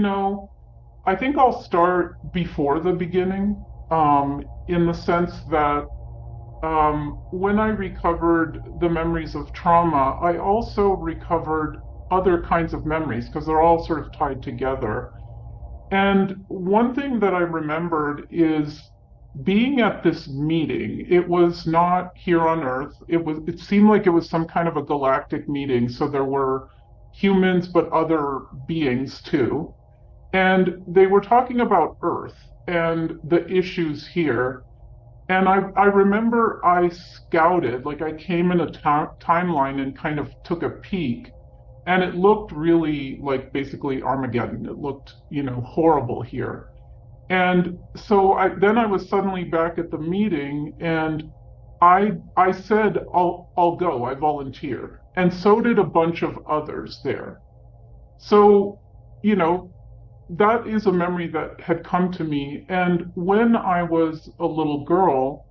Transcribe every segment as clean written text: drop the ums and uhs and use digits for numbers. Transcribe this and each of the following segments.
I think I'll start before the beginning, in the sense that when I recovered the memories of trauma, I also recovered other kinds of memories because they're all sort of tied together. And one thing that I remembered is being at this meeting. It was not here on Earth. It seemed like it was some kind of a galactic meeting. So there were humans, but other beings too. And they were talking about Earth and the issues here. And I remember I scouted, like I came in a timeline and kind of took a peek, and it looked really like basically Armageddon. It looked, horrible here. And so then I was suddenly back at the meeting, and I said I'll go. I volunteer, and so did a bunch of others there. So, you know, that is a memory that had come to me. And when I was a little girl,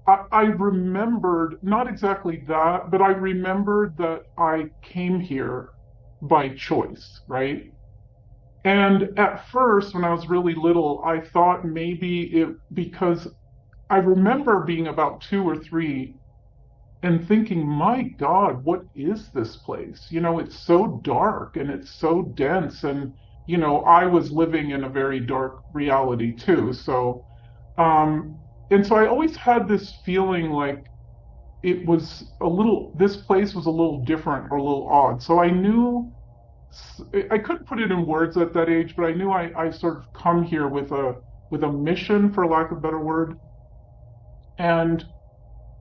I remembered not exactly that, but I remembered that I came here by choice, right? And at first, when I was really little, I thought maybe because I remember being about 2 or 3 and thinking, my God, what is this place? It's so dark and it's so dense. And, I was living in a very dark reality too. Um, and so I always had this feeling like this place was a little different or a little odd. So I knew, I couldn't put it in words at that age, but I knew I sort of come here with a mission, for lack of a better word. And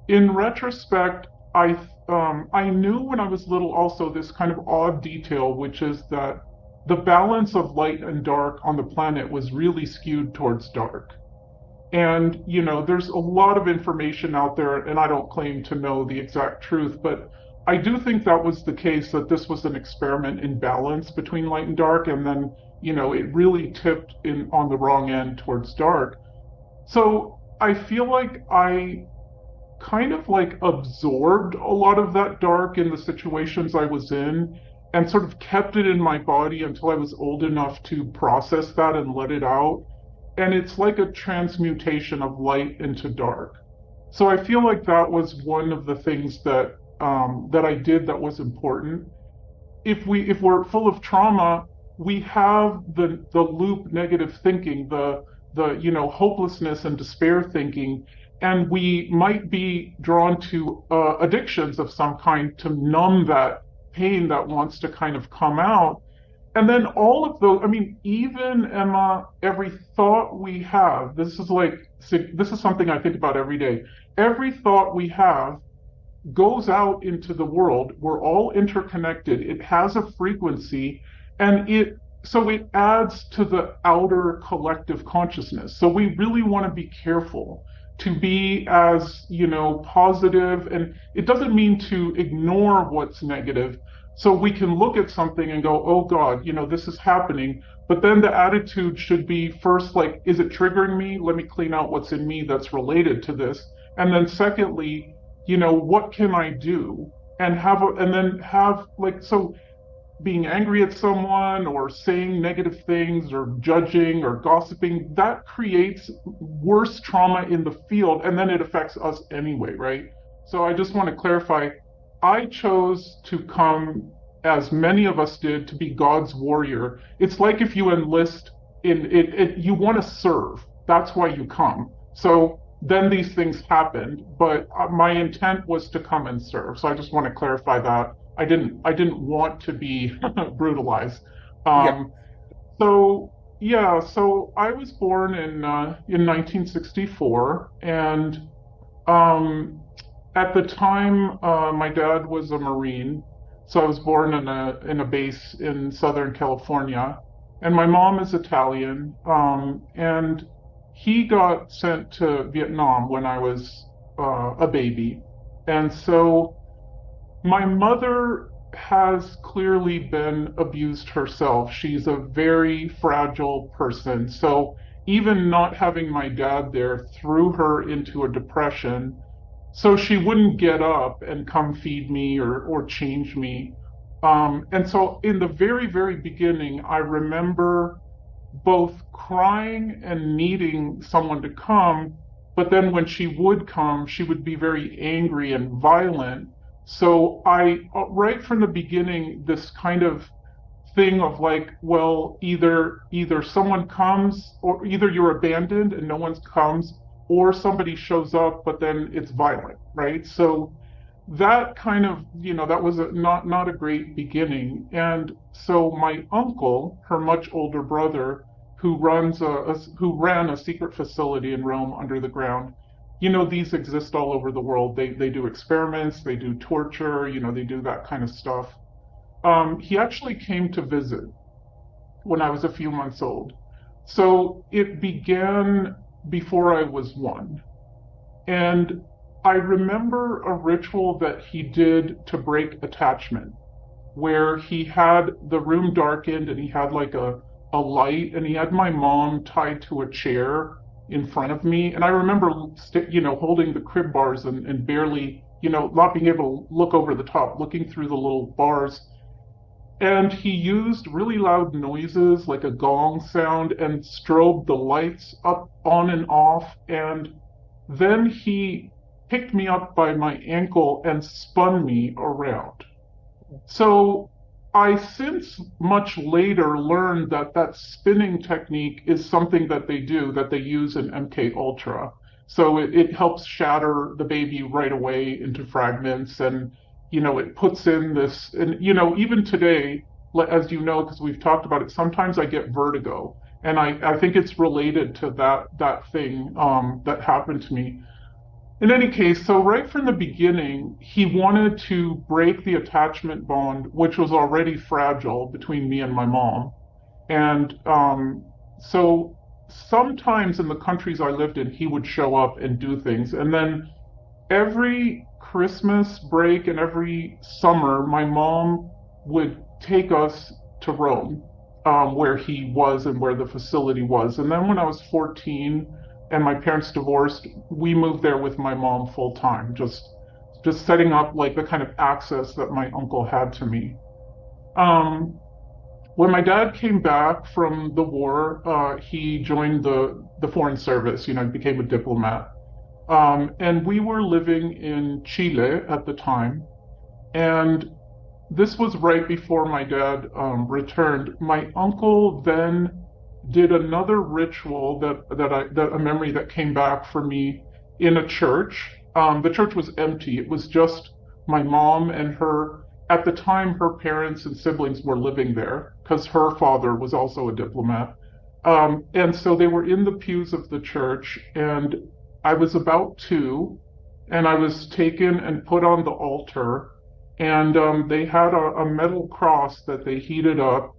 in retrospect, I knew when I was little also this kind of odd detail, which is that the balance of light and dark on the planet was really skewed towards dark. And, there's a lot of information out there, and I don't claim to know the exact truth, but I do think that was the case, that this was an experiment in balance between light and dark, and then, it really tipped in on the wrong end towards dark. So I feel like I kind of like absorbed a lot of that dark in the situations I was in and sort of kept it in my body until I was old enough to process that and let it out. And it's like a transmutation of light into dark. So I feel like that was one of the things that I did that was important. If we're full of trauma, we have the loop negative thinking, the hopelessness and despair thinking, and we might be drawn to addictions of some kind to numb that pain that wants to kind of come out. And then all of those, I mean, even Emma, every thought we have, this is something I think about every day. Every thought we have goes out into the world. We're all interconnected. It has a frequency, and so it adds to the outer collective consciousness. So we really want to be careful to be as, positive, and it doesn't mean to ignore what's negative. So we can look at something and go, oh God, this is happening. But then the attitude should be first, like, is it triggering me? Let me clean out what's in me that's related to this. And then secondly, what can I do? And then have like, so being angry at someone or saying negative things or judging or gossiping, that creates worse trauma in the field, and then it affects us anyway, right? So I just want to clarify, I chose to come, as many of us did, to be God's warrior. It's like if you enlist in it, you want to serve. That's why you come. So then these things happened, but my intent was to come and serve. So I just want to clarify that. I didn't want to be brutalized. Yeah. So yeah, so I was born in 1964, and um, at the time, my dad was a Marine, so I was born in a base in Southern California, and my mom is Italian, and he got sent to Vietnam when I was a baby, and so my mother has clearly been abused herself. She's a very fragile person, so even not having my dad there threw her into a depression, so she wouldn't get up and come feed me or change me. And so in the very, very beginning, I remember both crying and needing someone to come, but then when she would come, she would be very angry and violent. So right from the beginning, this kind of thing of like, well, either someone comes, or either you're abandoned and no one comes, or somebody shows up, but then it's violent, right? So that kind of, that was not a great beginning. And so my uncle, her much older brother, who ran a secret facility in Rome under the ground. These exist all over the world. They do experiments, they do torture, they do that kind of stuff. He actually came to visit when I was a few months old. So it began before I was one. And I remember a ritual that he did to break attachment, where he had the room darkened and he had like a light, and he had my mom tied to a chair in front of me. And I remember, holding the crib bars and barely, not being able to look over the top, looking through the little bars. And he used really loud noises like a gong sound and strobed the lights up on and off. And then he picked me up by my ankle and spun me around. So I since much later learned that that spinning technique is something that they use in MK Ultra. So it helps shatter the baby right away into fragments, and it puts in this, and even today, as you know, because we've talked about it, sometimes I get vertigo, and I think it's related to that thing that happened to me. In any case, so right from the beginning, he wanted to break the attachment bond, which was already fragile between me and my mom. And so sometimes in the countries I lived in, he would show up and do things. And then every Christmas break and every summer, my mom would take us to Rome, where he was and where the facility was. And then when I was 14 and my parents divorced, we moved there with my mom full time, just setting up like the kind of access that my uncle had to me. When my dad came back from the war, he joined the foreign service, became a diplomat. And we were living in Chile at the time. And this was right before my dad returned. My uncle then did another ritual that a memory that came back for me in a church. The church was empty. It was just my mom and her. At the time, her parents and siblings were living there because her father was also a diplomat. And so they were in the pews of the church, and I was about 2, and I was taken and put on the altar, and they had a metal cross that they heated up,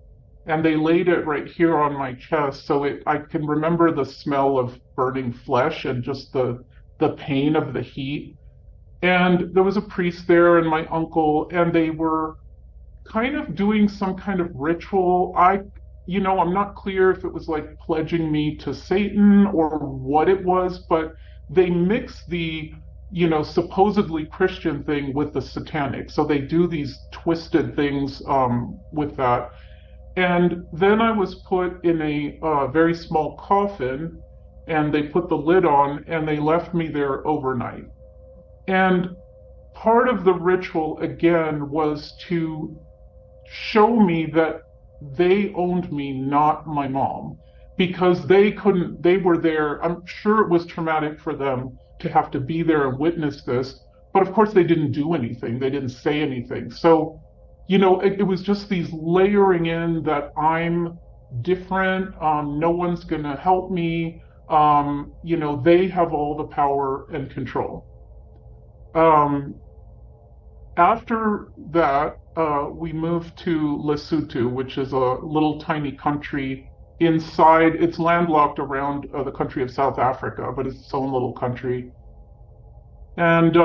and they laid it right here on my chest, so I can remember the smell of burning flesh and just the pain of the heat. And there was a priest there and my uncle, and they were kind of doing some kind of ritual. I'm not clear if it was like pledging me to Satan or what it was, but they mixed the, supposedly Christian thing with the Satanic. So they do these twisted things with that. And then I was put in a very small coffin, and they put the lid on, and they left me there overnight. And part of the ritual, again, was to show me that they owned me, not my mom, because they were there. I'm sure it was traumatic for them to have to be there and witness this, but of course they didn't do anything. They didn't say anything. So, it was just these layering in that I'm different. No one's going to help me. They have all the power and control. After that, we moved to Lesotho, which is a little tiny country inside. It's landlocked around the country of South Africa, but it's its own little country. And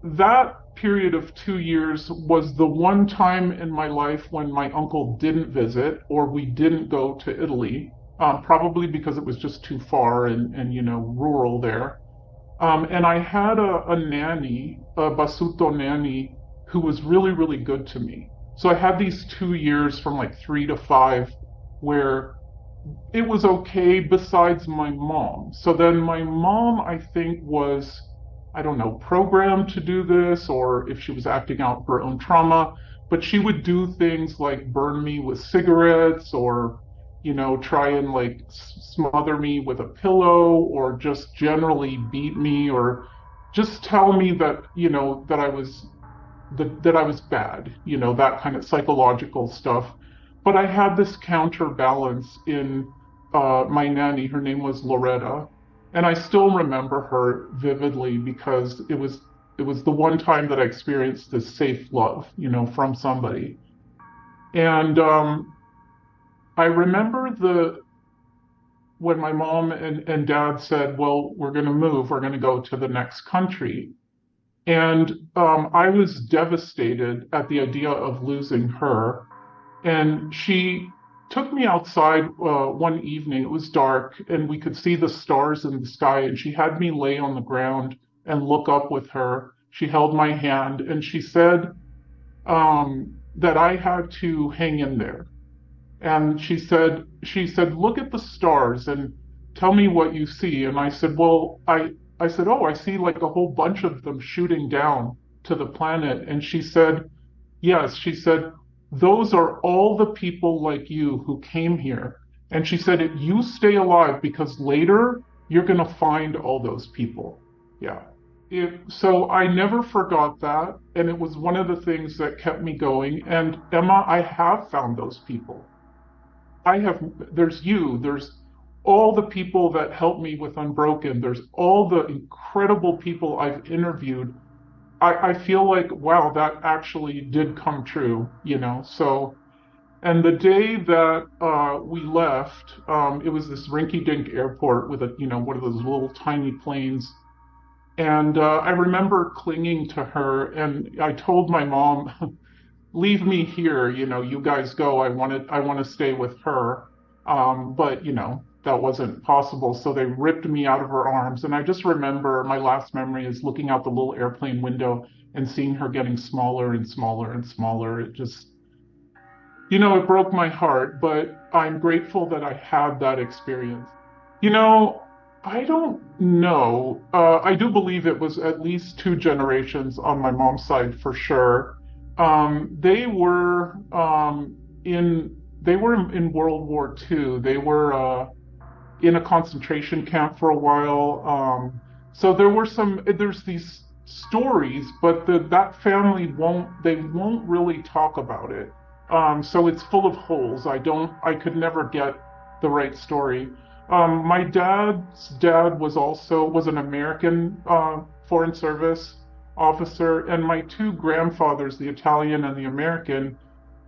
that period of 2 years was the one time in my life when my uncle didn't visit, or we didn't go to Italy, probably because it was just too far and rural there. And I had a nanny, a Basuto nanny, who was really, really good to me. So I had these 2 years from like 3 to 5 where it was okay besides my mom. So then my mom, I think, was, I don't know, programmed to do this or if she was acting out her own trauma, but she would do things like burn me with cigarettes or, try and like smother me with a pillow or just generally beat me or just tell me that, that I was bad, that kind of psychological stuff. But I had this counterbalance in my nanny. Her name was Loretta, and I still remember her vividly because it was the one time that I experienced this safe love, from somebody. And I remember the when my mom and dad said, "Well, we're going to move. We're going to go to the next country." And I was devastated at the idea of losing her. And she took me outside one evening. It was dark, and we could see the stars in the sky. And she had me lay on the ground and look up with her. She held my hand, and she said that I had to hang in there. And she said, look at the stars and tell me what you see. And I said, well, I said, oh, I see like a whole bunch of them shooting down to the planet. And she said, yes, she said, those are all the people like you who came here. And she said, you stay alive because later you're going to find all those people. Yeah. So I never forgot that. And it was one of the things that kept me going. And Emma, I have found those people. There's you, there's all the people that helped me with Unbroken, there's all the incredible people I've interviewed. I feel like, wow, that actually did come true, So, and the day that we left, it was this rinky-dink airport with one of those little tiny planes. And I remember clinging to her, and I told my mom, leave me here, you guys go. I want to stay with her. But that wasn't possible. So they ripped me out of her arms. And I just remember my last memory is looking out the little airplane window and seeing her getting smaller and smaller and smaller. It just, it broke my heart, but I'm grateful that I had that experience. You know, I don't know. I do believe it was at least two generations on my mom's side for sure. They were in World War II. They were in a concentration camp for a while. So there's these stories, but that family won't really talk about it. So it's full of holes. I could never get the right story. My dad's dad was an American Foreign Service officer, and my two grandfathers, the Italian and the American,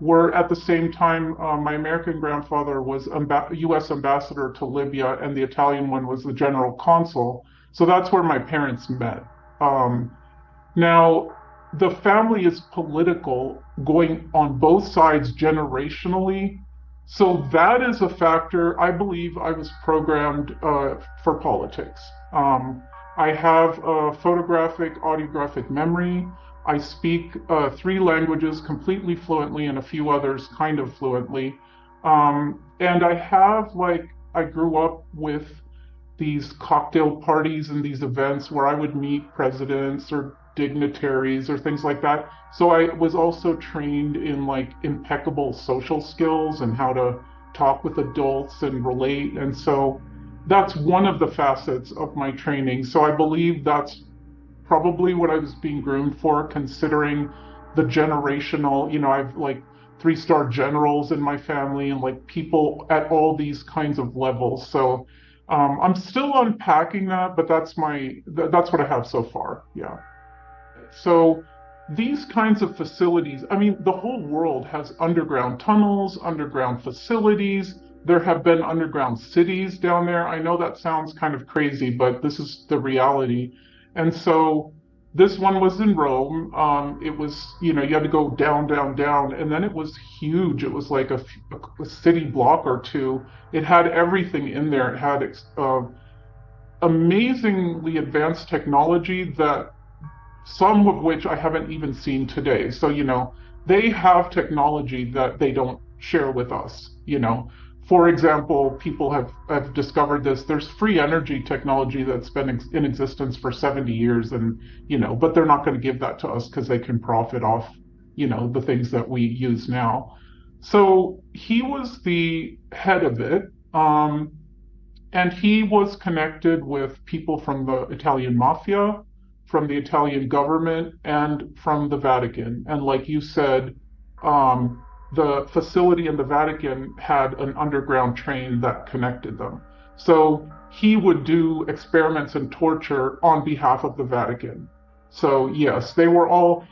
were at the same time. My American grandfather was U.S. ambassador to Libya, and the Italian one was the general consul. So that's where my parents met. Now, the family is political, going on both sides generationally. So that is a factor. I believe I was programmed for politics. I have a photographic, audiographic memory. I speak 3 languages completely fluently and a few others kind of fluently. And I grew up with these cocktail parties and these events where I would meet presidents or dignitaries or things like that. So I was also trained in like impeccable social skills and how to talk with adults and relate. And so that's one of the facets of my training. So I believe that's probably what I was being groomed for, considering the generational, I've like 3-star generals in my family and like people at all these kinds of levels. So I'm still unpacking that, but that's what I have so far. Yeah. So these kinds of facilities, I mean, the whole world has underground tunnels, underground facilities. There have been underground cities down there. I know that sounds kind of crazy, but this is the reality. And so this one was in Rome. It was, you had to go down, down, down, and then it was huge. It was like a city block or two. It had everything in there. It had amazingly advanced technology that some of which I haven't even seen today. So, they have technology that they don't share with us, you know. For example, people have discovered this. There's free energy technology that's been in existence for 70 years, and but they're not going to give that to us because they can profit off, the things that we use now. So he was the head of it. And he was connected with people from the Italian mafia, from the Italian government, and from the Vatican. And like you said, the facility in the Vatican had an underground train that connected them. So he would do experiments and torture on behalf of the Vatican. So yes, they were all,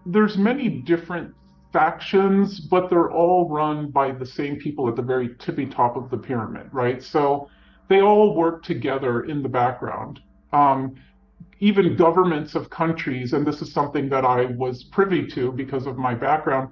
there's many different factions, but they're all run by the same people at the very tippy top of the pyramid, right? So they all work together in the background. Um, Even governments of countries, and this is something that I was privy to because of my background,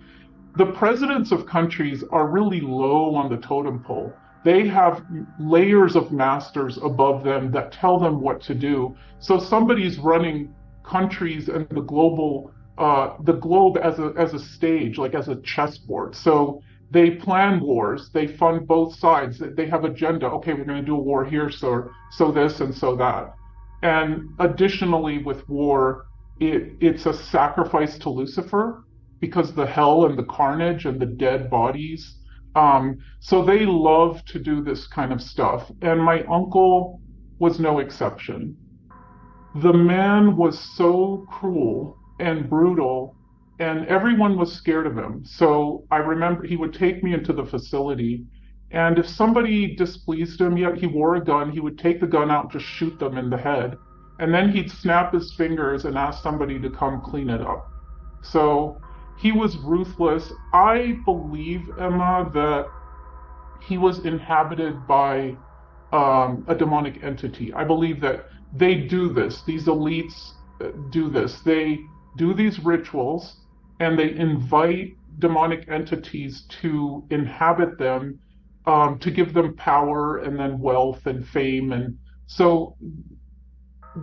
the presidents of countries are really low on the totem pole. They have layers of masters above them that tell them what to do. So somebody's running countries and the globe as a stage, like as a chessboard. So they plan wars, they fund both sides, they have agenda. Okay, we're going to do a war here, so this and so that. And additionally, with war, it's a sacrifice to Lucifer because the hell and the carnage and the dead bodies. So they love to do this kind of stuff. And my uncle was no exception. The man was so cruel and brutal, and everyone was scared of him. So I remember he would take me into the facility, and if somebody displeased him, yet he wore a gun, he would take the gun out and just shoot them in the head. And then he'd snap his fingers and ask somebody to come clean it up. So he was ruthless. I believe, Emma, that he was inhabited by a demonic entity. I believe that they do this. These elites do this. They do these rituals and they invite demonic entities to inhabit them, to give them power and then wealth and fame. And so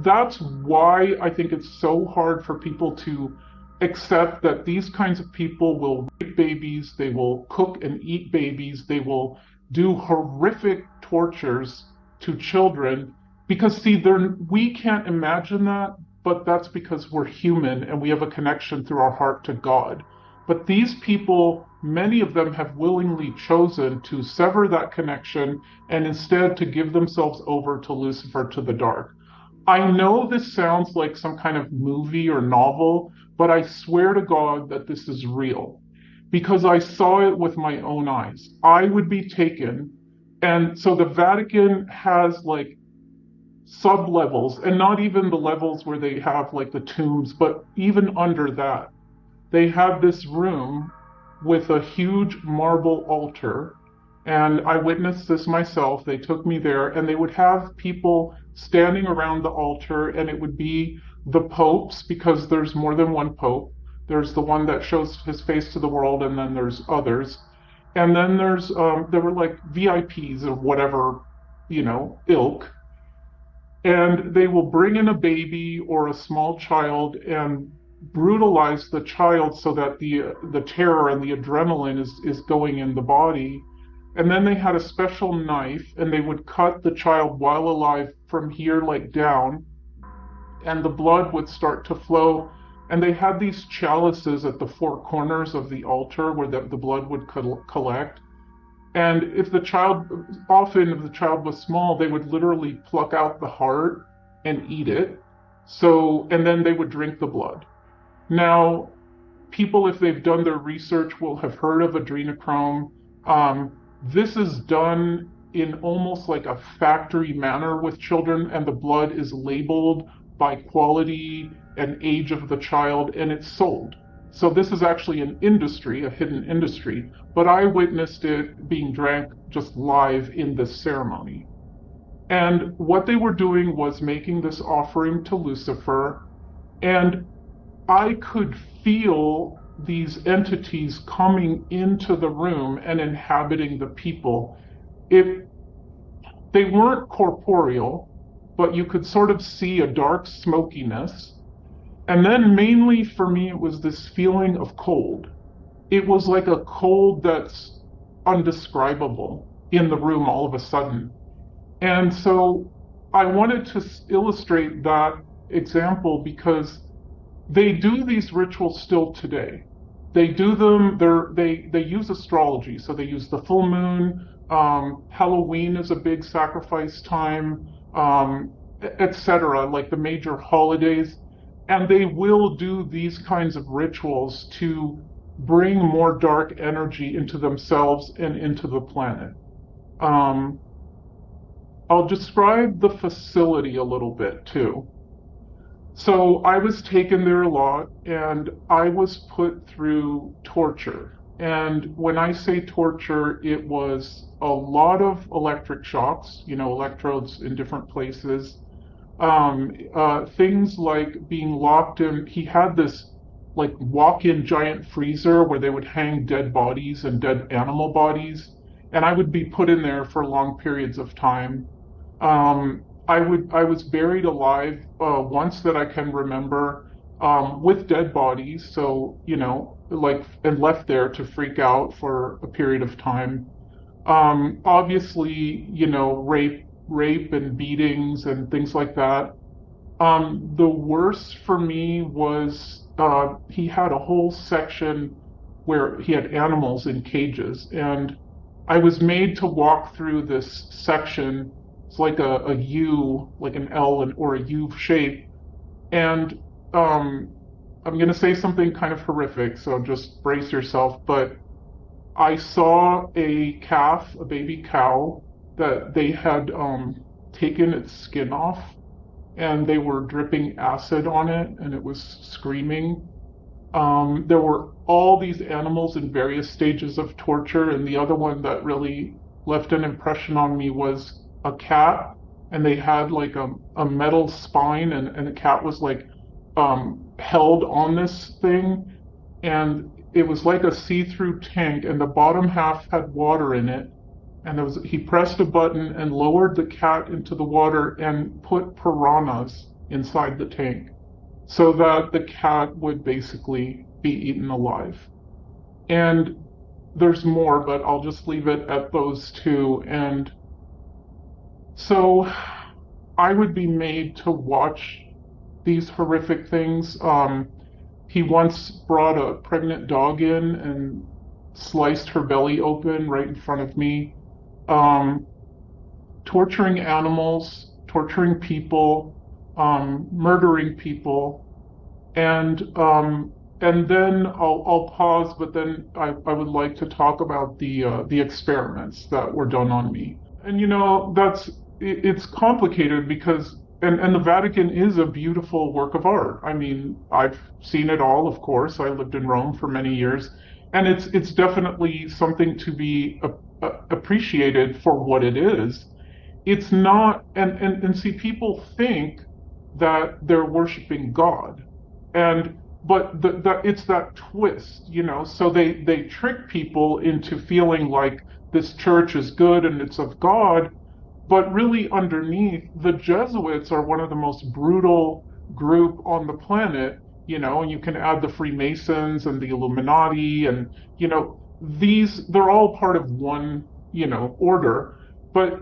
that's why I think it's so hard for people to accept that these kinds of people will rape babies, they will cook and eat babies, they will do horrific tortures to children. Because, see, we can't imagine that, but that's because we're human and we have a connection through our heart to God. But these people, many of them have willingly chosen to sever that connection and instead to give themselves over to Lucifer, to the dark. I know this sounds like some kind of movie or novel, but I swear to God that this is real because I saw it with my own eyes. I would be taken, and so the Vatican has like sub levels, and not even the levels where they have like the tombs, but even under that, they have this room with a huge marble altar. And I witnessed this myself. They took me there, and they would have people standing around the altar, and it would be the popes, because there's more than one pope. There's the one that shows his face to the world, and then there's others. And then there were like VIPs of whatever, ilk. And they will bring in a baby or a small child and brutalize the child so that the terror and the adrenaline is going in the body. And then they had a special knife, and they would cut the child while alive from here, like down, and the blood would start to flow. And they had these chalices at the four corners of the altar where the blood would collect. And if the child was small, they would literally pluck out the heart and eat it. And then they would drink the blood. Now, people, if they've done their research, will have heard of adrenochrome. This is done in almost like a factory manner with children, and the blood is labeled by quality and age of the child, and it's sold. So this is actually an industry, a hidden industry, but I witnessed it being drank just live in this ceremony. And what they were doing was making this offering to Lucifer, and I could feel these entities coming into the room and inhabiting the people. They weren't corporeal, but you could sort of see a dark smokiness. And then mainly for me, it was this feeling of cold. It was like a cold that's undescribable in the room all of a sudden. And so I wanted to illustrate that example because they do these rituals still today. They do them. They use astrology, so they use the full moon. Halloween is a big sacrifice time, etc. Like the major holidays, and they will do these kinds of rituals to bring more dark energy into themselves and into the planet. Um, I'll describe the facility a little bit too. So I was taken there a lot and I was put through torture. And when I say torture, it was a lot of electric shocks, electrodes in different places. Things like being locked in, he had this like walk-in giant freezer where they would hang dead bodies and dead animal bodies. And I would be put in there for long periods of time. I was buried alive once that I can remember with dead bodies, so like and left there to freak out for a period of time. Obviously, rape and beatings and things like that. The worst for me was he had a whole section where he had animals in cages, and I was made to walk through this section. It's like a U, like an L or a U shape, and I'm going to say something kind of horrific, so just brace yourself. But I saw a calf, a baby cow, that they had taken its skin off and they were dripping acid on it and it was screaming. There were all these animals in various stages of torture, and the other one that really left an impression on me was a cat, and they had like a metal spine, and the cat was like held on this thing, and it was like a see-through tank, and the bottom half had water in it, and he pressed a button and lowered the cat into the water and put piranhas inside the tank so that the cat would basically be eaten alive. And there's more, but I'll just leave it at those two. And so I would be made to watch these horrific things. He once brought a pregnant dog in and sliced her belly open right in front of me. Um, Torturing animals, torturing people, murdering people, and then I'll pause, but then I would like to talk about the experiments that were done on me. And it's complicated because and the Vatican is a beautiful work of art. I mean, I've seen it all, of course. I lived in Rome for many years, and it's definitely something to be appreciated for what it is. It's not, and see, people think that they're worshiping God, and but it's that twist, so they trick people into feeling like this church is good and it's of God, but really underneath, the Jesuits are one of the most brutal group on the planet, and you can add the Freemasons and the Illuminati, and they're all part of one order, but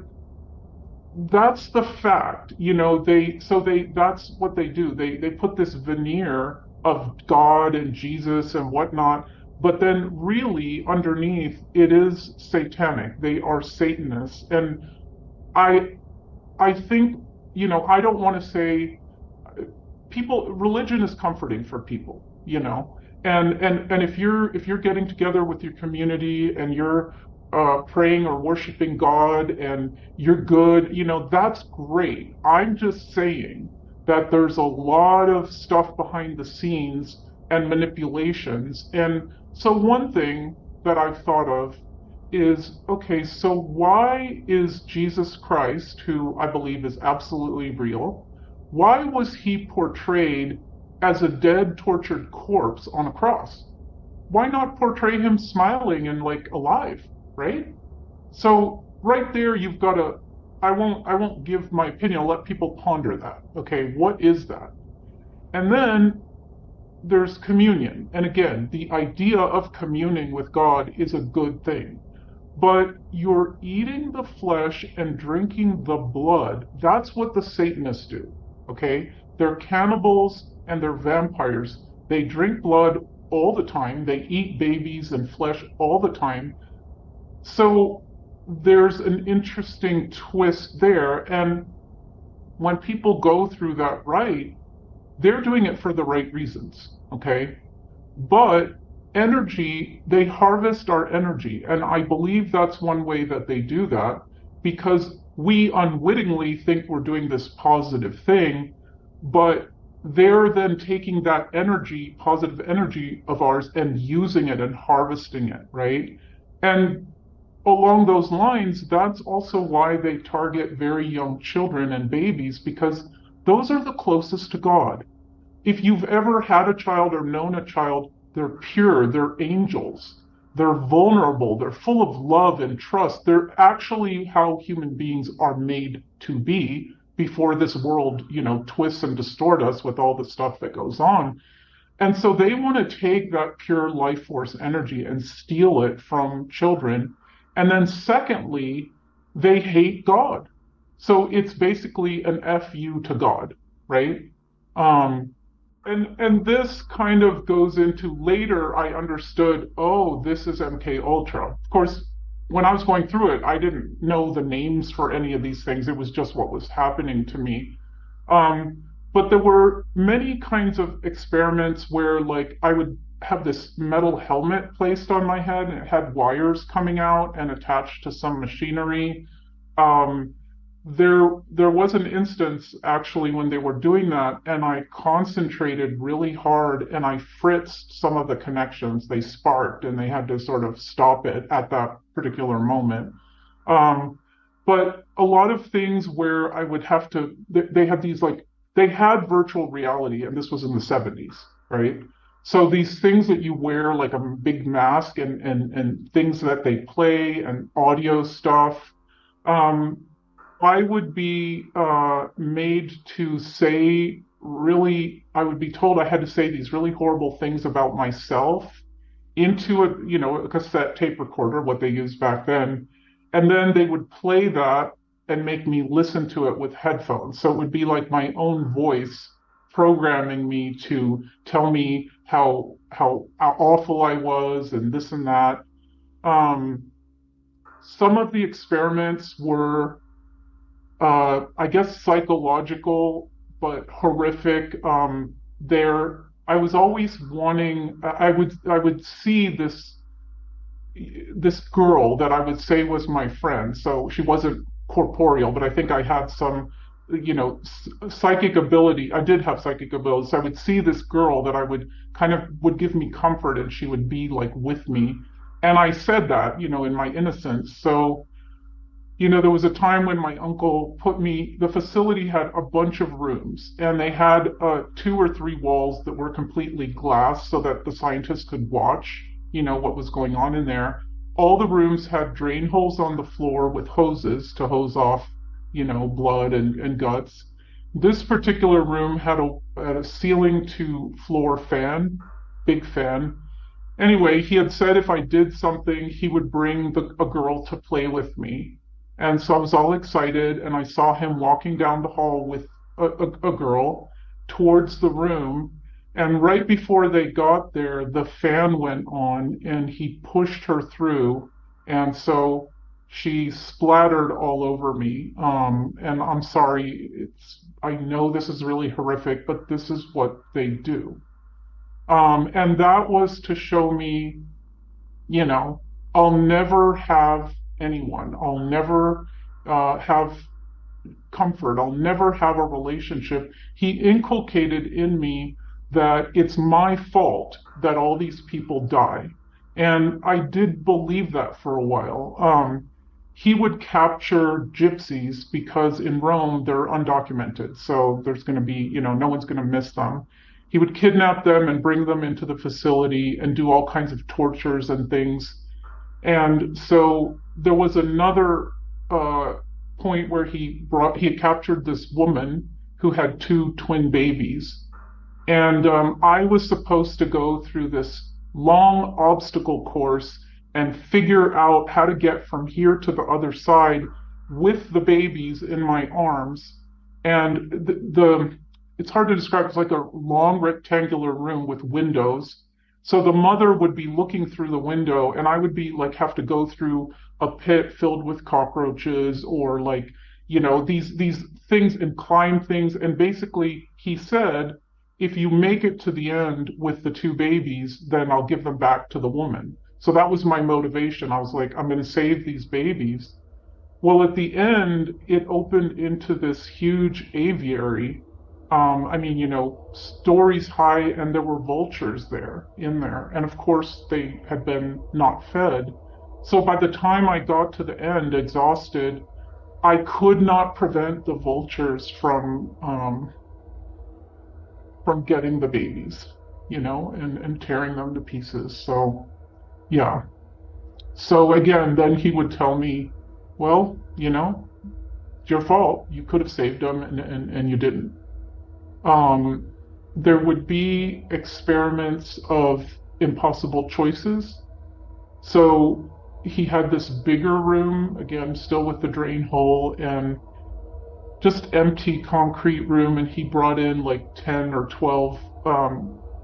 that's the fact. That's what they do. They put this veneer of God and Jesus and whatnot, but then really underneath it is satanic. They are Satanists. And I I think, I don't want to say religion is comforting for people, and if you're getting together with your community and you're praying or worshiping God and you're good, that's great. I'm just saying that there's a lot of stuff behind the scenes and manipulations. And so one thing that I've thought of is, okay, so why is Jesus Christ, who I believe is absolutely real, why was he portrayed as a dead, tortured corpse on a cross? Why not portray him smiling and like alive, right? So right there, you've got to. I won't give my opinion. I'll let people ponder that. Okay, what is that? And then there's communion. And again, the idea of communing with God is a good thing. But you're eating the flesh and drinking the blood. That's what the Satanists do. Okay? They're cannibals and they're vampires. They drink blood all the time. They eat babies and flesh all the time. So there's an interesting twist there. And when people go through that rite, they're doing it for the right reasons. Okay? But energy, they harvest our energy. And I believe that's one way that they do that because we unwittingly think we're doing this positive thing, but they're then taking that energy, positive energy of ours, and using it and harvesting it, right? And along those lines, that's also why they target very young children and babies because those are the closest to God. If you've ever had a child or known a child, they're pure, they're angels, they're vulnerable, they're full of love and trust. They're actually how human beings are made to be before this world, twists and distort us with all the stuff that goes on. And so they want to take that pure life force energy and steal it from children. And then secondly, they hate God. So it's basically an FU to God, right? Um, and this kind of goes into later I understood, oh, this is MK Ultra. Of course, when I was going through it, I didn't know the names for any of these things. It was just what was happening to me. But there were many kinds of experiments where like I would have this metal helmet placed on my head and it had wires coming out and attached to some machinery. Um, there was an instance actually when they were doing that, and I concentrated really hard and I fritzed some of the connections. They sparked and they had to sort of stop it at that particular moment. Um, but a lot of things where I would have to, they had these like, they had virtual reality, and this was in the 70s, right? So these things that you wear, like a big mask and things that they play and audio stuff. Um, I would be made to say really, I would be told I had to say these really horrible things about myself into a cassette tape recorder, what they used back then. And then they would play that and make me listen to it with headphones. So it would be like my own voice programming me to tell me how awful I was and this and that. Um, some of the experiments were I guess psychological, but horrific. I was always wanting. I would see this girl that I would say was my friend. So she wasn't corporeal, but I think I had some, psychic ability. I did have psychic ability. So I would see this girl that I would kind of would give me comfort, and she would be like with me. And I said that, in my innocence. So there was a time when my uncle the facility had a bunch of rooms and they had two or three walls that were completely glass so that the scientists could watch, what was going on in there. All the rooms had drain holes on the floor with hoses to hose off, blood and guts. This particular room had a ceiling to floor fan, big fan. Anyway, he had said if I did something, he would bring a girl to play with me. And so I was all excited, and I saw him walking down the hall with a girl towards the room. And right before they got there, the fan went on, and he pushed her through. And so she splattered all over me. And I'm sorry, I know this is really horrific, but this is what they do. And that was to show me, you know, I'll never have anyone. I'll never have comfort. I'll never have a relationship. He inculcated in me that it's my fault that all these people die. And I did believe that for a while. He would capture gypsies because in Rome they're undocumented. So there's going to be, no one's going to miss them. He would kidnap them and bring them into the facility and do all kinds of tortures and things. And so there was another point where he had captured this woman who had two twin babies, And I was supposed to go through this long obstacle course and figure out how to get from here to the other side with the babies in my arms. And it's hard to describe. It's like a long rectangular room with windows. So the mother would be looking through the window, and I would be like have to go through a pit filled with cockroaches or like these things and climb things. And basically, he said, if you make it to the end with the two babies, then I'll give them back to the woman. So that was my motivation. I was like, I'm going to save these babies. Well, at the end, it opened into this huge aviary. I mean, stories high, and there were vultures there, in there. And of course, they had been not fed. So by the time I got to the end, exhausted, I could not prevent the vultures from getting the babies, and tearing them to pieces. So, yeah. So again, then he would tell me, well, it's your fault. You could have saved them, and you didn't. There would be experiments of impossible choices. So he had this bigger room, again, still with the drain hole, and just empty concrete room, and he brought in like 10 or 12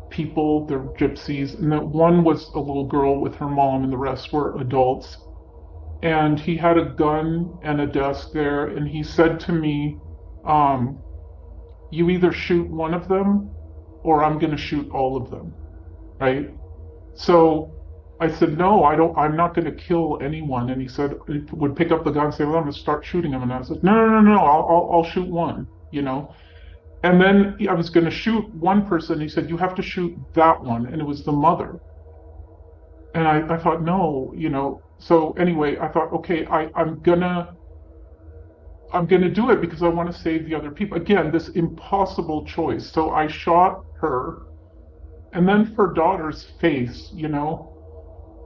people. They're gypsies, and that one was a little girl with her mom, and the rest were adults. And he had a gun and a desk there, and he said to me, you either shoot one of them or I'm going to shoot all of them, right? So I said, no, I'm not going to kill anyone. And he said, he would pick up the gun and say, well, I'm going to start shooting him. And I said, no, I'll shoot one, And then I was going to shoot one person. He said, you have to shoot that one. And it was the mother. And I thought, no, So anyway, I thought, okay, I'm gonna do it because I want to save the other people. Again, this impossible choice. So I shot her, and then her daughter's face, and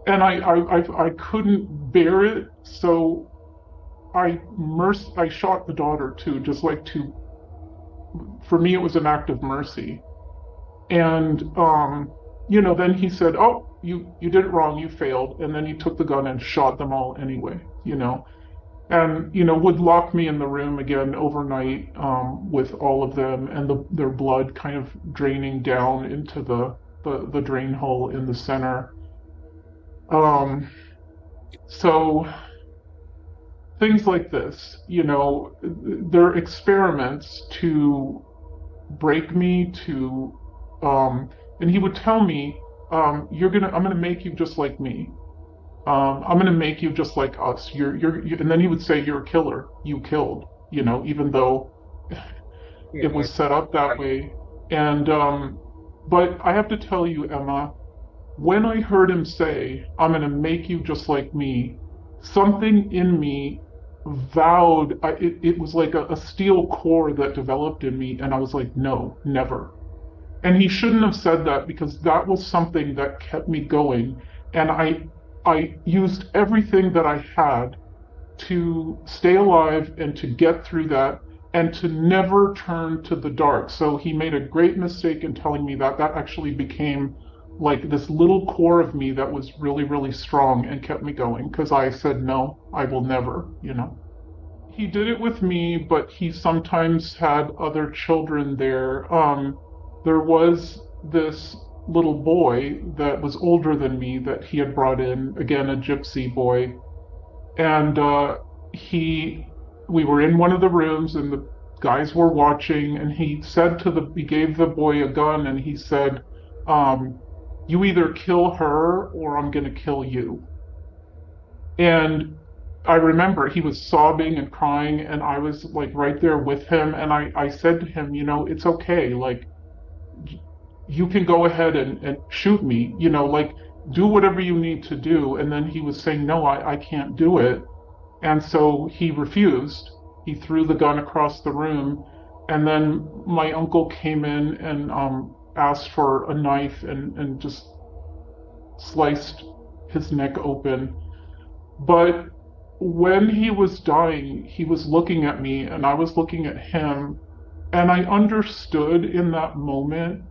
I couldn't bear it, so I shot the daughter too, just like for me it was an act of mercy. And then he said, oh, you did it wrong, you failed, and then he took the gun and shot them all anyway, and would lock me in the room again overnight, with all of them, and their blood kind of draining down into the drain hole in the center. So things like this, they're experiments to break me, and he would tell me, I'm gonna make you just like me. I'm gonna make you just like us. And then he would say, you're a killer. You killed, even though it was set up that way. And but I have to tell you, Emma, when I heard him say, I'm gonna make you just like me, something in me vowed. It was like a steel core that developed in me, and I was like, no, never. And he shouldn't have said that, because that was something that kept me going. And I used everything that I had to stay alive and to get through that and to never turn to the dark. So he made a great mistake in telling me that. That actually became like this little core of me that was really, really strong and kept me going, because I said, no, I will never, He did it with me, but he sometimes had other children there. There was this little boy that was older than me that he had brought in, again, a gypsy boy. And we were in one of the rooms, and the guys were watching, and he gave the boy a gun, and he said, you either kill her or I'm gonna kill you. And I remember he was sobbing and crying, and I was like right there with him, and I said to him, it's okay, like, you can go ahead and shoot me, like, do whatever you need to do. And then he was saying, no, I can't do it. And so he refused. He threw the gun across the room, and then my uncle came in and asked for a knife and just sliced his neck open. But when he was dying, he was looking at me, and I was looking at him, and I understood in that moment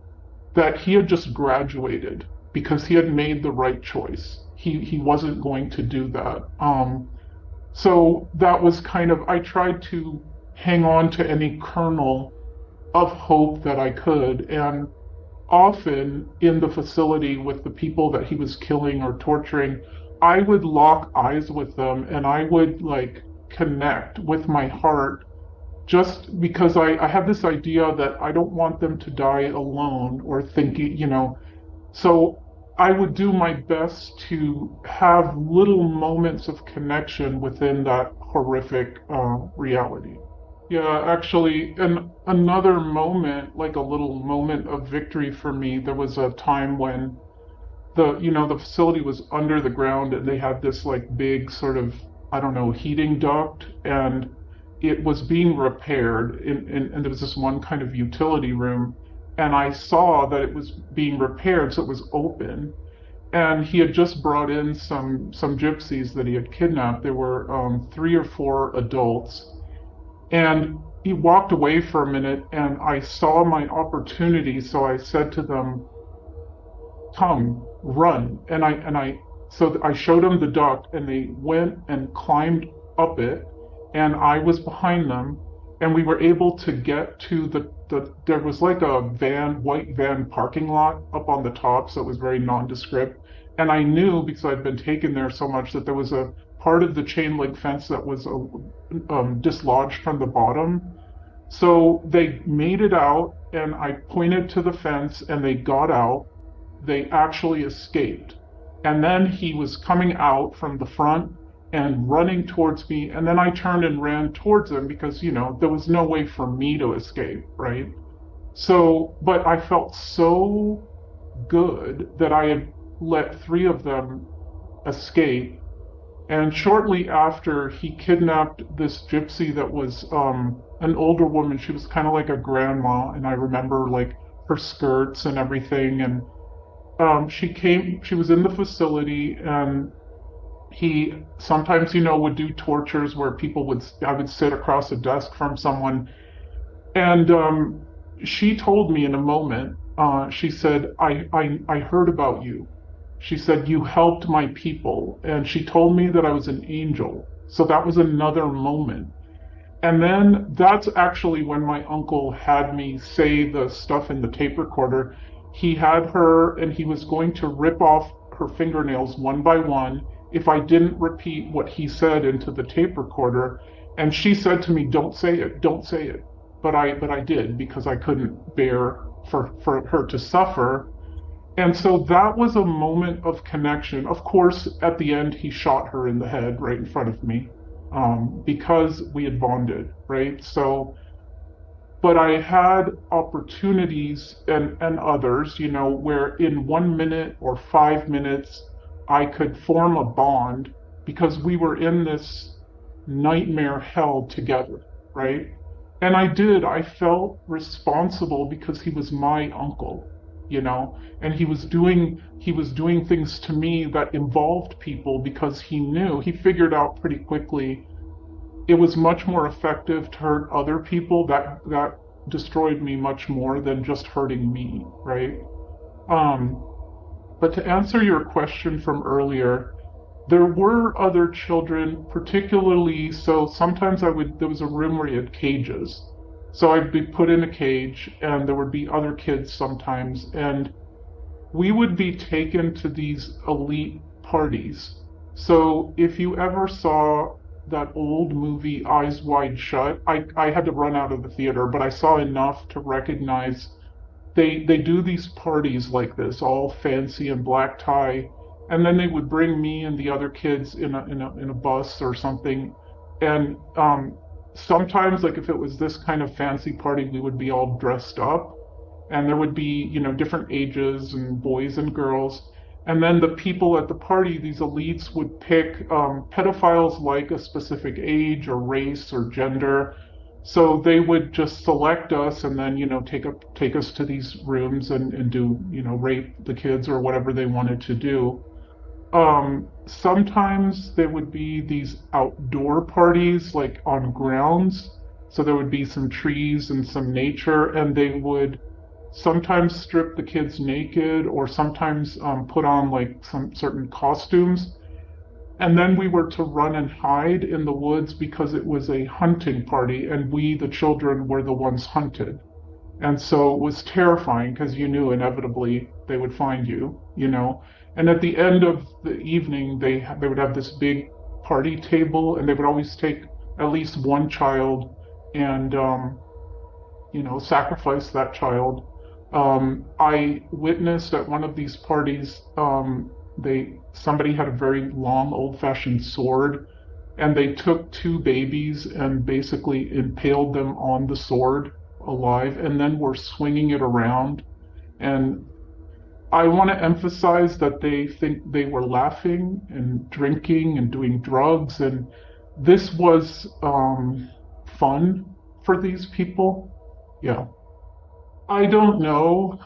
that he had just graduated because he had made the right choice. He wasn't going to do that. So that was kind of, I tried to hang on to any kernel of hope that I could. And often in the facility with the people that he was killing or torturing, I would lock eyes with them and I would like connect with my heart just because I have this idea that I don't want them to die alone or thinking, so I would do my best to have little moments of connection within that horrific reality. Yeah, actually, and another moment, like a little moment of victory for me, there was a time when the facility was under the ground and they had this like big sort of, I don't know, heating duct, and it was being repaired and there was this one kind of utility room, and I saw that it was being repaired, so it was open. And he had just brought in some gypsies that he had kidnapped. There were 3 or 4 adults, and he walked away for a minute, and I saw my opportunity, so I said to them, "Come, run!" So I showed them the duct, and they went and climbed up it, and I was behind them, and we were able to get to there was like a white van parking lot up on the top, so it was very nondescript. And I knew because I'd been taken there so much that there was a part of the chain link fence that was dislodged from the bottom. So they made it out, and I pointed to the fence, and they got out. They actually escaped. And then he was coming out from the front and running towards me, and then I turned and ran towards him because, there was no way for me to escape, right? So, but I felt so good that I had let 3 of them escape. And shortly after, he kidnapped this gypsy that was an older woman. She was kind of like a grandma, and I remember like her skirts and everything. And she was in the facility, and he sometimes, would do tortures where I would sit across a desk from someone. And she told me in a moment, she said, I heard about you. She said, you helped my people. And she told me that I was an angel. So that was another moment. And then that's actually when my uncle had me say the stuff in the tape recorder. He had her, and he was going to rip off her fingernails one by one if I didn't repeat what he said into the tape recorder. And she said to me, don't say it, don't say it. But I did, because I couldn't bear for her to suffer. And so that was a moment of connection. Of course, at the end, he shot her in the head right in front of me, because we had bonded, right? So, but I had opportunities and others, where in 1 minute or 5 minutes, I could form a bond because we were in this nightmare hell together, right? And I felt responsible because he was my uncle, and he was doing things to me that involved people because he figured out pretty quickly it was much more effective to hurt other people. That destroyed me much more than just hurting me, right? But to answer your question from earlier, there were other children, particularly, so sometimes there was a room where you had cages. So I'd be put in a cage, and there would be other kids sometimes, and we would be taken to these elite parties. So if you ever saw that old movie Eyes Wide Shut, I had to run out of the theater, but I saw enough to recognize they do these parties like this, all fancy and black tie, and then they would bring me and the other kids in a bus or something, and sometimes, like if it was this kind of fancy party, we would be all dressed up, and there would be different ages and boys and girls, and then the people at the party, these elites, would pick pedophiles like a specific age or race or gender. So they would just select us and then, take us to these rooms and do, rape the kids or whatever they wanted to do. Sometimes there would be these outdoor parties, like on grounds. So there would be some trees and some nature, and they would sometimes strip the kids naked, or sometimes put on like some certain costumes. And then we were to run and hide in the woods because it was a hunting party, and we, the children, were the ones hunted. And so it was terrifying because you knew inevitably they would find you, you know. And at the end of the evening, they would have this big party table, and they would always take at least one child and sacrifice that child. I witnessed at one of these parties, they somebody had a very long, old-fashioned sword, and they took two babies and basically impaled them on the sword alive, and then were swinging it around. And I want to emphasize that they think they were laughing and drinking and doing drugs, and this was fun for these people. Yeah. I don't know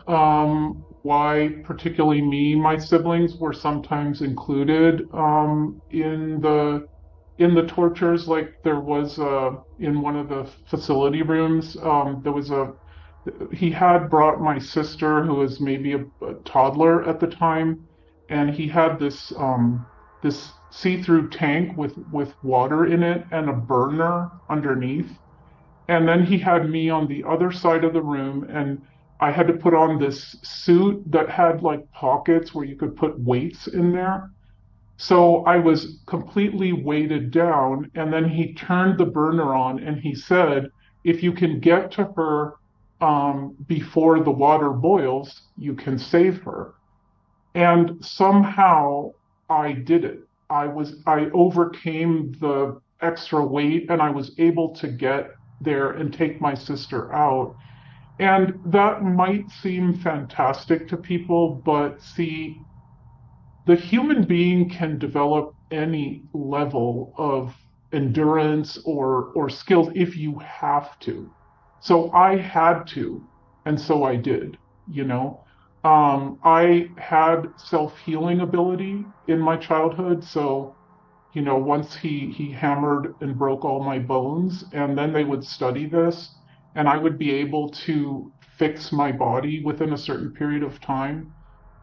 why, particularly me, my siblings were sometimes included in the tortures. Like there was in one of the facility rooms, there was a he had brought my sister, who was maybe a toddler at the time, and he had this see-through tank with water in it and a burner underneath. And then he had me on the other side of the room, and I had to put on this suit that had like pockets where you could put weights in there. So I was completely weighted down, and then he turned the burner on and he said, if you can get to her before the water boils, you can save her. And somehow I did it. I overcame the extra weight, and I was able to get there and take my sister out. And that might seem fantastic to people, but see, the human being can develop any level of endurance or skills if you have to. So I had to, and so I did, you know. I had self-healing ability in my childhood, so once he hammered and broke all my bones, and then they would study this, and I would be able to fix my body within a certain period of time.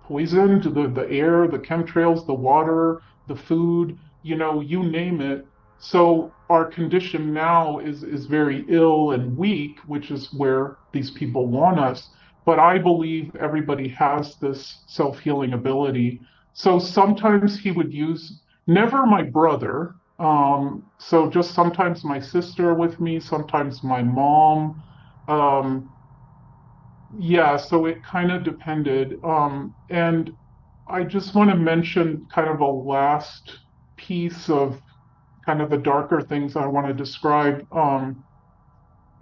Poisoned, the air, the chemtrails, the water, the food, you name it. So our condition now is very ill and weak, which is where these people want us. But I believe everybody has this self-healing ability. So sometimes he would use, never my brother, so just sometimes my sister with me, sometimes my mom. Um, yeah, so it kind of depended. And I just want to mention kind of a last piece of kind of the darker things I want to describe. I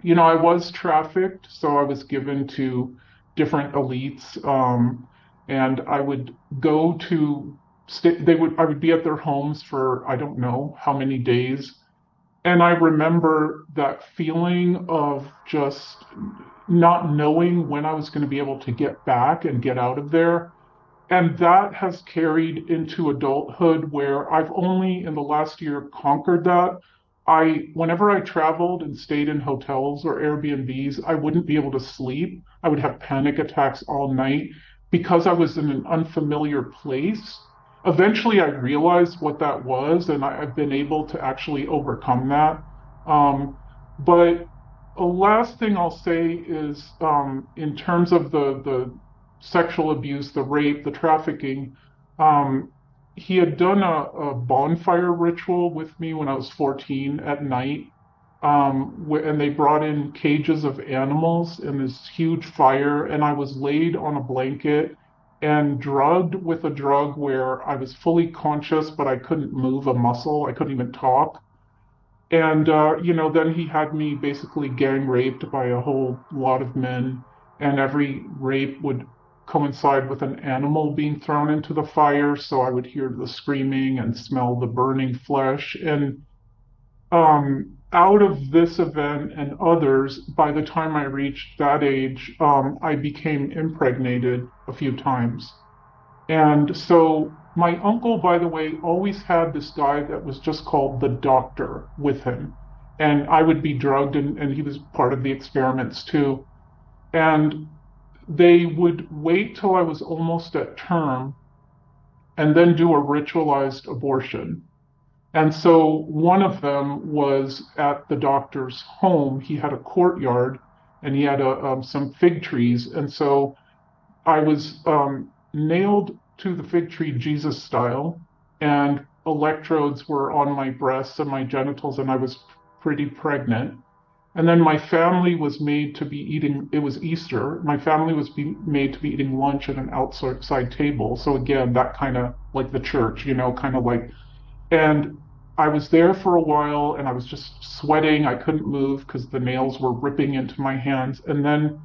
was trafficked, so I was given to different elites, and I would go to I would be at their homes for I don't know how many days, and I remember that feeling of just not knowing when I was going to be able to get back and get out of there. And that has carried into adulthood, where I've only in the last year conquered that. Whenever I traveled and stayed in hotels or Airbnbs, I wouldn't be able to sleep. I would have panic attacks all night because I was in an unfamiliar place. Eventually, I realized what that was, and I've been able to actually overcome that. But the last thing I'll say is, in terms of the sexual abuse, the rape, the trafficking. He had done a bonfire ritual with me when I was 14 at night. And they brought in cages of animals in this huge fire, and I was laid on a blanket and drugged with a drug where I was fully conscious, but I couldn't move a muscle. I couldn't even talk. And then he had me basically gang raped by a whole lot of men, and every rape would coincide with an animal being thrown into the fire, so I would hear the screaming and smell the burning flesh. And out of this event and others, by the time I reached that age, I became impregnated a few times. And so my uncle, by the way, always had this guy that was just called the doctor with him. And I would be drugged, and he was part of the experiments too. And they would wait till I was almost at term and then do a ritualized abortion. And so one of them was at the doctor's home. He had a courtyard and he had some fig trees. And so I was nailed to the fig tree Jesus style, and electrodes were on my breasts and my genitals, and I was pretty pregnant. And then my family was made to be eating, it was Easter. My family was made to be eating lunch at an outside table. So again, that kind of like the church, kind of like, and I was there for a while and I was just sweating. I couldn't move because the nails were ripping into my hands. And then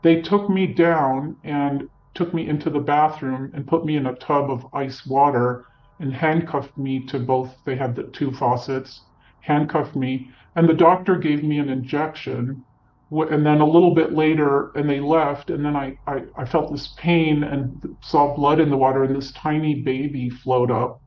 they took me down and took me into the bathroom and put me in a tub of ice water and handcuffed me to both. They had the two faucets, handcuffed me, and the doctor gave me an injection. And then a little bit later, and they left, and then I felt this pain and saw blood in the water, and this tiny baby float up.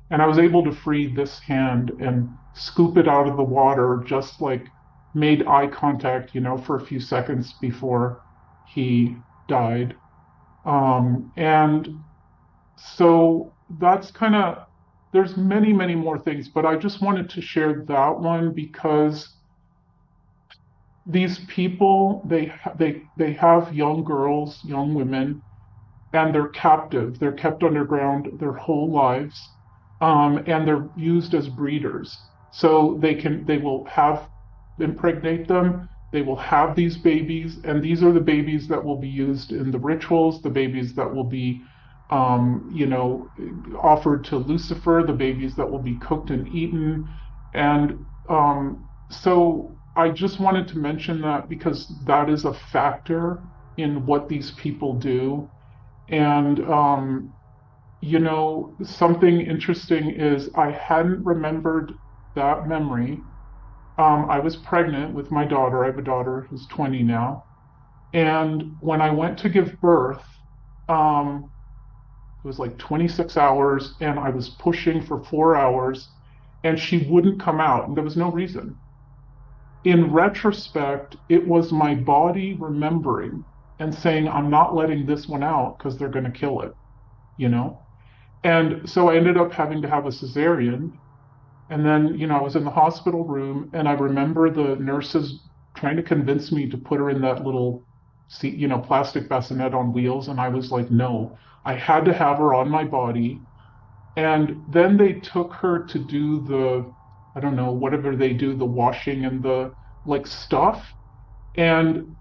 And I was able to free this hand and scoop it out of the water, just like made eye contact, for a few seconds before he died. And so that's kind of, there's many, many more things, but I just wanted to share that one because these people, they have young girls, young women, and they're captive. They're kept underground their whole lives, and they're used as breeders. So they will have impregnate them. They will have these babies, and these are the babies that will be used in the rituals. The babies that will be, offered to Lucifer. The babies that will be cooked and eaten, and so I just wanted to mention that because that is a factor in what these people do. And something interesting is I hadn't remembered that memory. I was pregnant with my daughter. I have a daughter who's 20 now. And when I went to give birth, it was like 26 hours, and I was pushing for 4 hours, and she wouldn't come out, and there was no reason. In retrospect, it was my body remembering and saying, I'm not letting this one out because they're going to kill it, you know? And so I ended up having to have a cesarean. And then, I was in the hospital room and I remember the nurses trying to convince me to put her in that little seat, plastic bassinet on wheels. And I was like, no, I had to have her on my body. And then they took her to do I don't know, whatever they do, the washing and the like stuff. And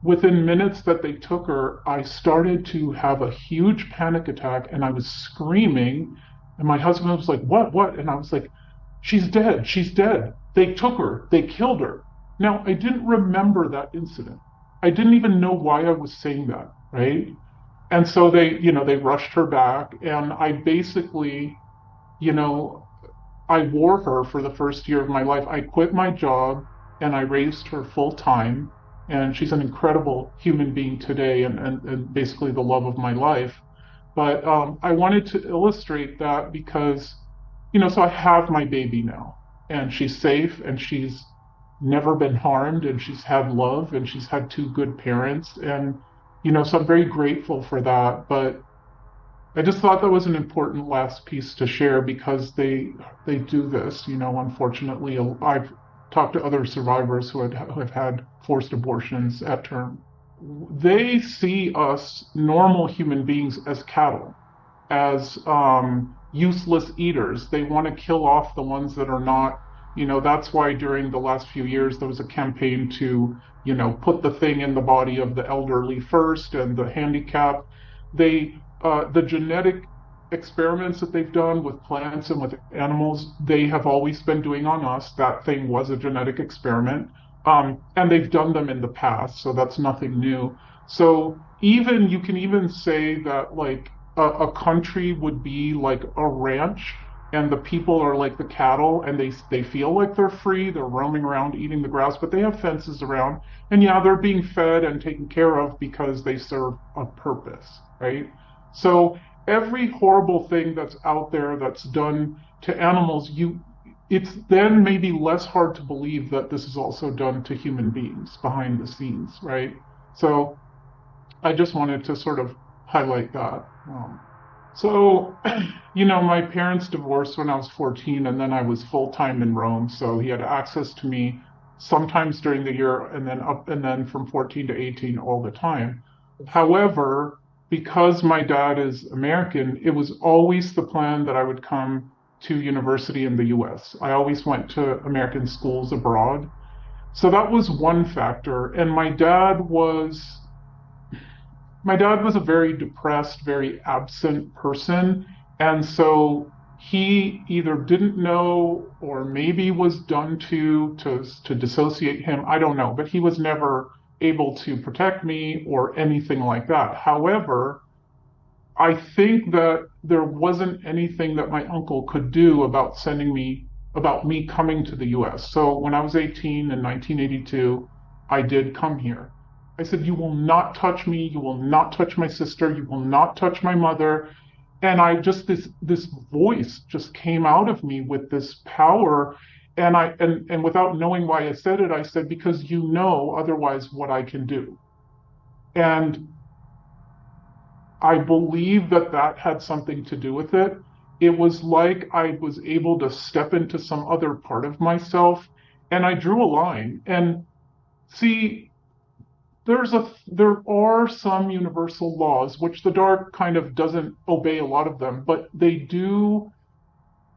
within minutes that they took her, I started to have a huge panic attack and I was screaming. And my husband was like, what? And I was like, she's dead. She's dead. They took her. They killed her. Now, I didn't remember that incident. I didn't even know why I was saying that, right? And so they rushed her back. And I basically, you know, I wore her for the first year of my life. I quit my job and I raised her full time. And she's an incredible human being today and basically the love of my life. But I wanted to illustrate that because, so I have my baby now and she's safe and she's never been harmed and she's had love and she's had two good parents. And, so I'm very grateful for that. But I just thought that was an important last piece to share because they do this, unfortunately. I've talked to other survivors who have had forced abortions at term. They see us normal human beings as cattle, as useless eaters. They want to kill off the ones that are not, that's why during the last few years there was a campaign to, put the thing in the body of the elderly first and the handicapped. The genetic experiments that they've done with plants and with animals, they have always been doing on us. That thing was a genetic experiment. And they've done them in the past, so that's nothing new. So you can even say that like a country would be like a ranch and the people are like the cattle and they feel like they're free, they're roaming around eating the grass, but they have fences around. And yeah, they're being fed and taken care of because they serve a purpose, right? So every horrible thing that's out there that's done to animals, it's then maybe less hard to believe that this is also done to human beings behind the scenes, right? So I just wanted to sort of highlight that. So, my parents divorced when I was 14, and then I was full time in Rome. So he had access to me sometimes during the year, and then from 14 to 18 all the time. However, because my dad is American, it was always the plan that I would come to university in the US. I always went to American schools abroad. So that was one factor. And my dad was a very depressed, very absent person. And so he either didn't know or maybe was done to dissociate him. I don't know, but he was never able to protect me or anything like that. However, I think that there wasn't anything that my uncle could do about me coming to the US. So when I was 18 in 1982, I did come here. I said, "You will not touch me. You will not touch my sister. You will not touch my mother." And this voice just came out of me with this power. And without knowing why I said it, I said, "Because you know otherwise what I can do." And I believe that that had something to do with it. It was like I was able to step into some other part of myself, and I drew a line. And see, there are some universal laws which the dark kind of doesn't obey a lot of them, but they do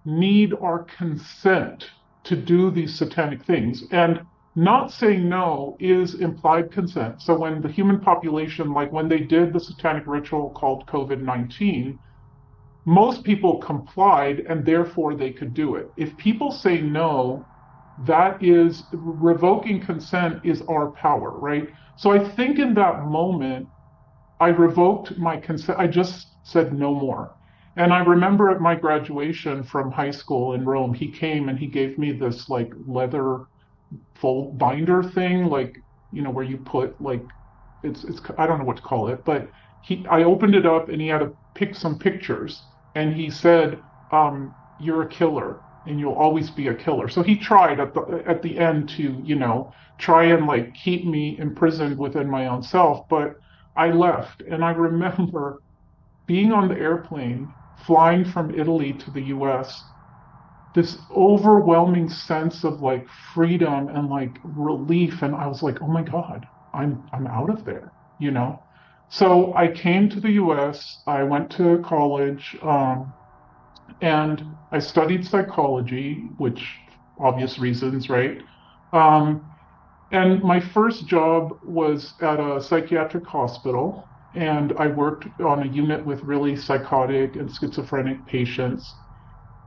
need our consent to do these satanic things. And not saying no is implied consent. So when the human population, like when they did the satanic ritual called COVID-19, most people complied and therefore they could do it. If people say no, that is revoking consent is our power, right? So I think in that moment, I revoked my consent. I just said no more. And I remember at my graduation from high school in Rome, he came and he gave me this like leather fold binder thing, like, where you put like, it's, I don't know what to call it, but I opened it up and he had to pick some pictures and he said, "You're a killer and you'll always be a killer." So he tried at the end to, try and like keep me imprisoned within my own self, but I left. And I remember being on the airplane, flying from Italy to the US, this overwhelming sense of like freedom and like relief. And I was like, "Oh my God, I'm out of there." So I came to the US, I went to college, and I studied psychology, which obvious reasons, right? Um, and my first job was at a psychiatric hospital, and I worked on a unit with really psychotic and schizophrenic patients.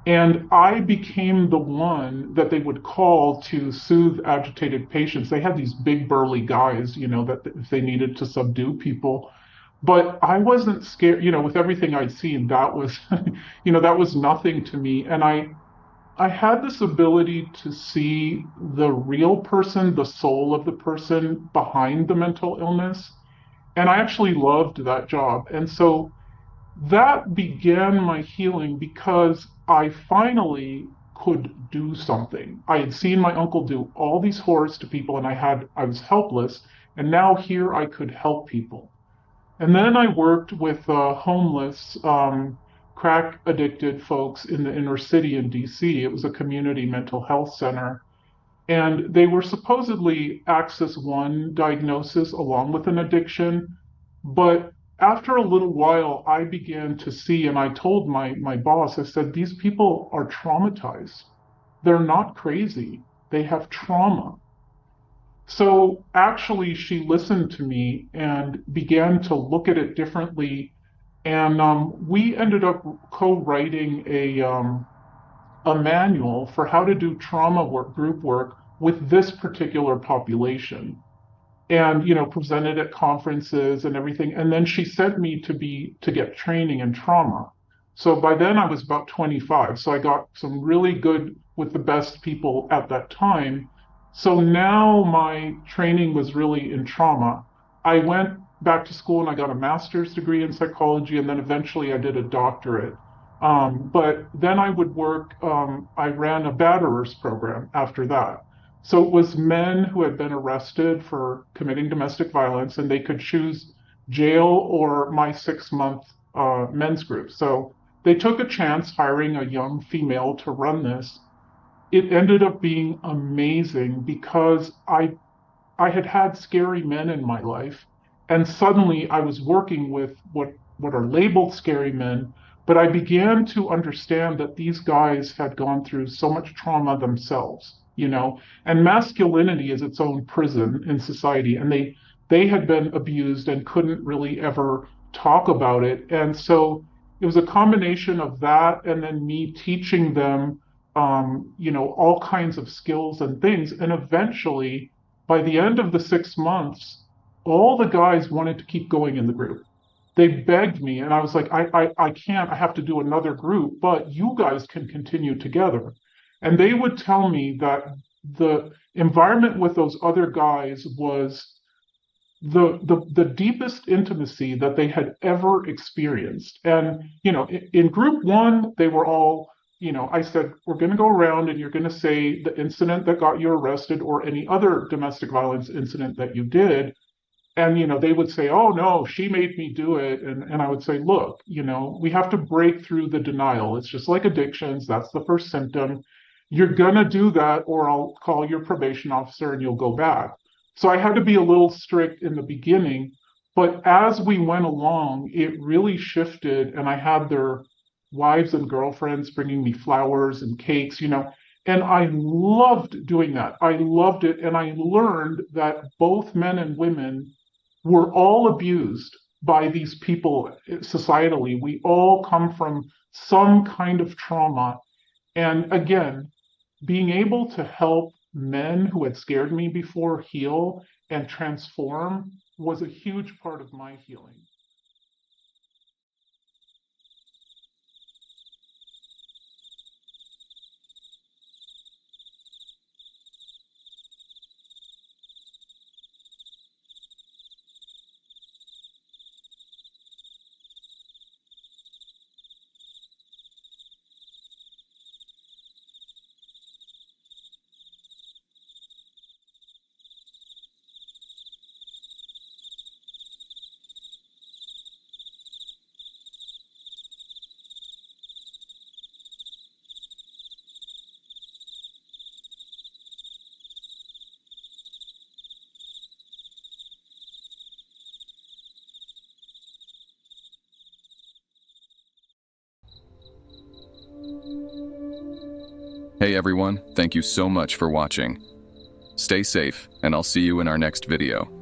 And I became the one that they would call to soothe agitated patients. They had these big burly guys, that if they needed to subdue people. But I wasn't scared, with everything I'd seen, that was, that was nothing to me. And I had this ability to see the real person, the soul of the person behind the mental illness. And I actually loved that job. And so that began my healing because I finally could do something. I had seen my uncle do all these horrors to people and I was helpless. And now here I could help people. And then I worked with homeless, crack addicted folks in the inner city in DC. It was a community mental health center. And they were supposedly Axis 1 diagnosis along with an addiction. But after a little while, I began to see, and I told my boss, I said, "These people are traumatized. They're not crazy. They have trauma." So actually, she listened to me and began to look at it differently. And we ended up co-writing a manual for how to do trauma work, group work with this particular population. And presented at conferences and everything. And then she sent me to get training in trauma. So by then I was about 25. So I got some really good with the best people at that time. So now my training was really in trauma. I went back to school and I got a master's degree in psychology, and then eventually I did a doctorate. But then I would work, I ran a batterers program after that. So it was men who had been arrested for committing domestic violence, and they could choose jail or my 6 month men's group. So they took a chance hiring a young female to run this. It ended up being amazing because I had had scary men in my life, and suddenly I was working with what are labeled scary men, but I began to understand that these guys had gone through so much trauma themselves, and masculinity is its own prison in society, and they had been abused and couldn't really ever talk about it. And so it was a combination of that and then me teaching them all kinds of skills and things. And eventually, by the end of the 6 months, all the guys wanted to keep going in the group. They begged me, and I was like, I can't, I have to do another group, but you guys can continue together. And they would tell me that the environment with those other guys was the deepest intimacy that they had ever experienced. And in group one, they were all, I said, we're going to go around and you're going to say the incident that got you arrested or any other domestic violence incident that you did. And they would say, oh no, she made me do it. And I would say, look, we have to break through the denial. It's just like addictions. That's the first symptom. You're gonna do that, or I'll call your probation officer and you'll go back. So I had to be a little strict in the beginning, but as we went along, it really shifted, and I had their wives and girlfriends bringing me flowers and cakes, and I loved doing that. I loved it, and I learned that both men and women were all abused by these people societally. We all come from some kind of trauma. And again, being able to help men who had scared me before heal and transform was a huge part of my healing. Hey everyone, thank you so much for watching. Stay safe, and I'll see you in our next video.